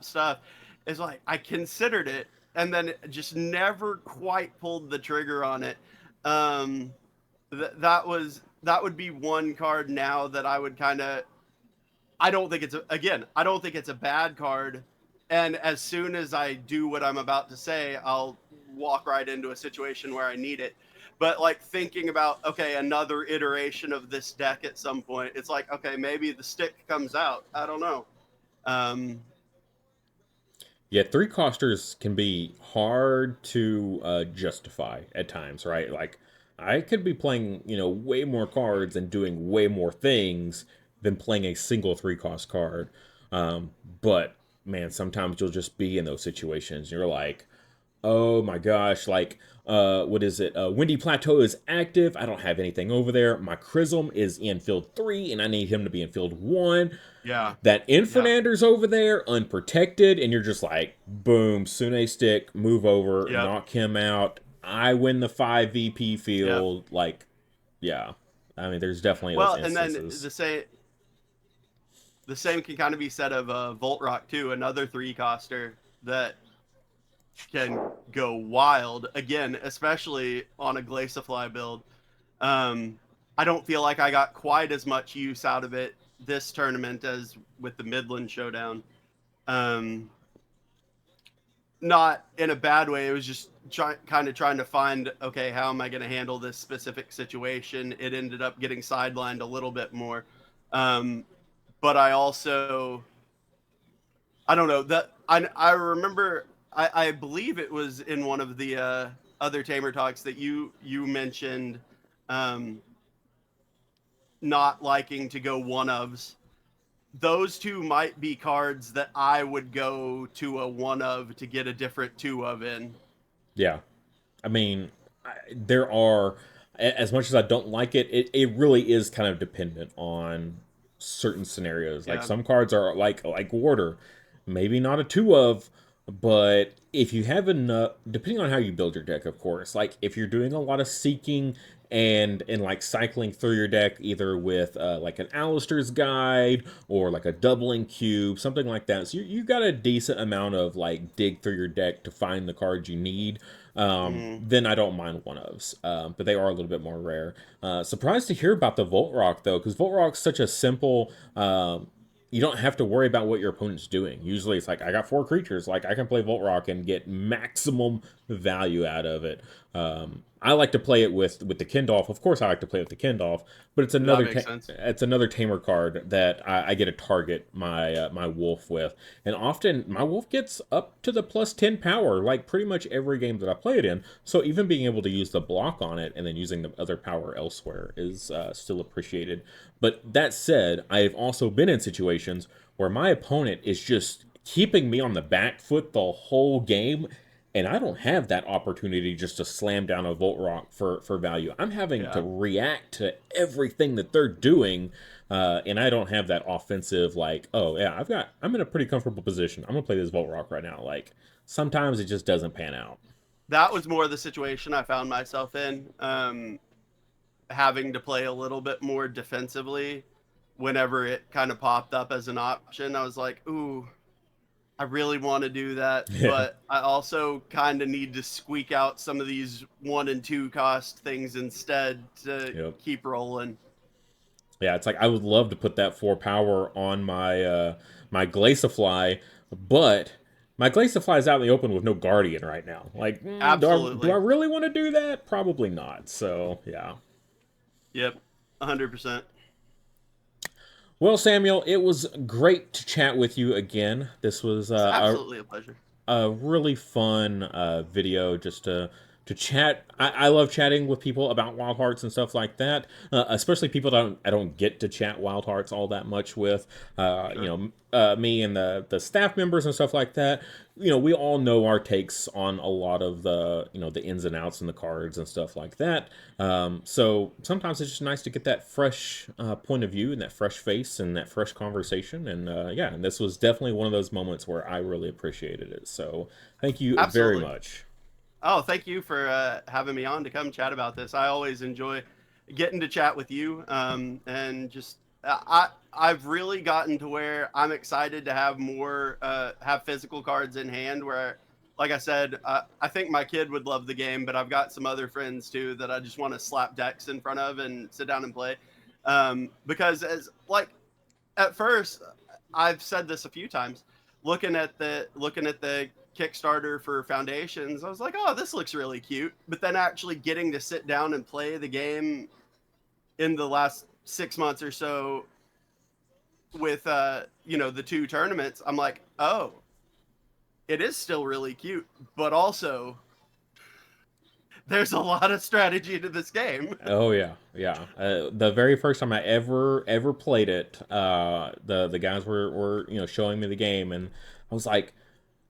stuff is like I considered it and then just never quite pulled the trigger on it. Um, that would be one card now that I would kind of. I don't think it's a bad card. And as soon as I do what I'm about to say, I'll walk right into a situation where I need it. But like thinking about, okay, another iteration of this deck at some point, it's like, okay, maybe the stick comes out. I don't know. Um, Yeah, three costers can be hard to justify at times, right? Like I could be playing, way more cards and doing way more things than playing a single three cost card. But man, sometimes you'll just be in those situations. You're like, oh my gosh, like what is it? Windy Plateau is active. I don't have anything over there. My Chrism is in field 3 and I need him to be in field 1. yeah, That yeah, Infernander's over there unprotected and you're just like, boom, Sune stick, move over, yep, knock him out. I win the 5 VP yep. field. Like, yeah. I mean, there's definitely those Well, and then instances. the same can kind of be said of Volt Rock too, another three coster that can go wild again, especially on a Glaciafly build. Um, I don't feel like I got quite as much use out of it this tournament as with the Midland Showdown. Um, Not in a bad way. It was just kind of trying to find, okay, how am I going to handle this specific situation? It ended up getting sidelined a little bit more. Um, but I also, I don't know that I remember, I believe it was in one of the other Tamer talks that you mentioned, um, not liking to go one ofs. Those two might be cards that I would go to a one of to get a different two of in. Yeah. I mean, there are, as much as I don't like it, it really is kind of dependent on certain scenarios. Like Yeah. some cards are like Warder, maybe not a two of, but if you have enough, depending on how you build your deck, of course. Like if you're doing a lot of seeking and like cycling through your deck either with like an Alistair's guide or like a doubling cube, something like that. So you got a decent amount of like dig through your deck to find the cards you need. Mm-hmm. Then I don't mind one ofs, but they are a little bit more rare. Surprised to hear about the Volt Rock though, because Volt Rock's such a simple. You don't have to worry about what your opponent's doing. Usually, it's like I got 4 creatures, like I can play Volt Rock and get maximum value out of it. I like to play it with the Kindolf. Of course, I like to play with the Kindolf, but That makes sense. it's another Tamer card that I get to target my Wolf with, and often my Wolf gets up to the +10 power, like pretty much every game that I play it in. So even being able to use the block on it and then using the other power elsewhere is still appreciated. But that said, I've also been in situations where my opponent is just keeping me on the back foot the whole game, and I don't have that opportunity just to slam down a Volt Rock for value. I'm having to Yeah. react to everything that they're doing, and I don't have that offensive like, oh yeah, I'm in a pretty comfortable position. I'm gonna play this Volt Rock right now. Like sometimes it just doesn't pan out. That was more the situation I found myself in, having to play a little bit more defensively whenever it kind of popped up as an option. I was like, ooh, I really want to do that, Yeah. but I also kind of need to squeak out some of these 1 and 2 cost things instead to Yep. keep rolling. Yeah, it's like I would love to put that 4 power on my Glaciafly, but my Glaciafly is out in the open with no Guardian right now. Like, do I Absolutely. really want to do that? Probably not. So yeah. Yep. 100%. Well, Samuel, it was great to chat with you again. This was It's absolutely a pleasure. a really fun video just to chat. I love chatting with people about Wild Hearts and stuff like that, especially people that I don't get to chat Wild Hearts all that much with. Sure. Me and the staff members and stuff like that. We all know our takes on a lot of the ins and outs and the cards and stuff like that. So sometimes it's just nice to get that fresh point of view and that fresh face and that fresh conversation. And yeah, and this was definitely one of those moments where I really appreciated it. So thank you very Absolutely. much. Oh, thank you for having me on to come chat about this. I always enjoy getting to chat with you, and just I've really gotten to where I'm excited to have more have physical cards in hand. Where, like I said, I think my kid would love the game, but I've got some other friends too that I just want to slap decks in front of and sit down and play. Because as like at first, I've said this a few times. Looking at the Kickstarter for Foundations, I was like, "Oh, this looks really cute." But then actually getting to sit down and play the game in the last 6 months or so with the 2 tournaments, I'm like, "Oh, it is still really cute, but also there's a lot of strategy to this game." Oh yeah, yeah. The very first time I ever played it, the guys were showing me the game, and I was like,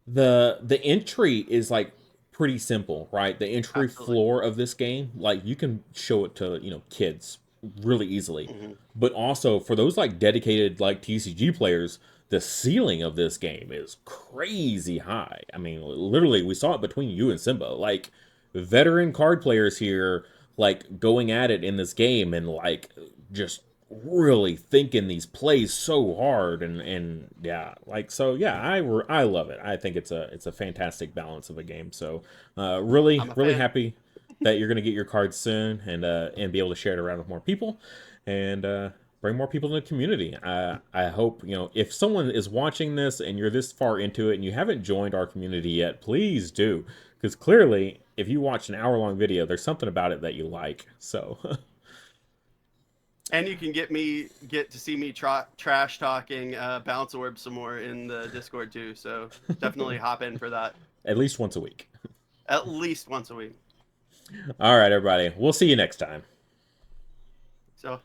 the entry is like pretty simple, right? The entry Absolutely. floor of this game, like you can show it to kids really easily, Hmm. but also for those like dedicated like TCG players, the ceiling of this game is crazy high. I mean, literally, we saw it between you and Simba. Like veteran card players here, like going at it in this game and like just really thinking these plays so hard and yeah, like so yeah, I love it. I think it's a fantastic balance of a game. So really I'm a really fan. happy that you're gonna get your cards soon and be able to share it around with more people and bring more people in the community. I hope if someone is watching this and you're this far into it and you haven't joined our community yet, please do, because clearly if you watch an hour-long video, there's something about it that you like. So And you can get to see me trash talking bounce orb some more in the Discord too. So definitely hop in for that at least once a week. at least once a week. All right, everybody. We'll see you next time. So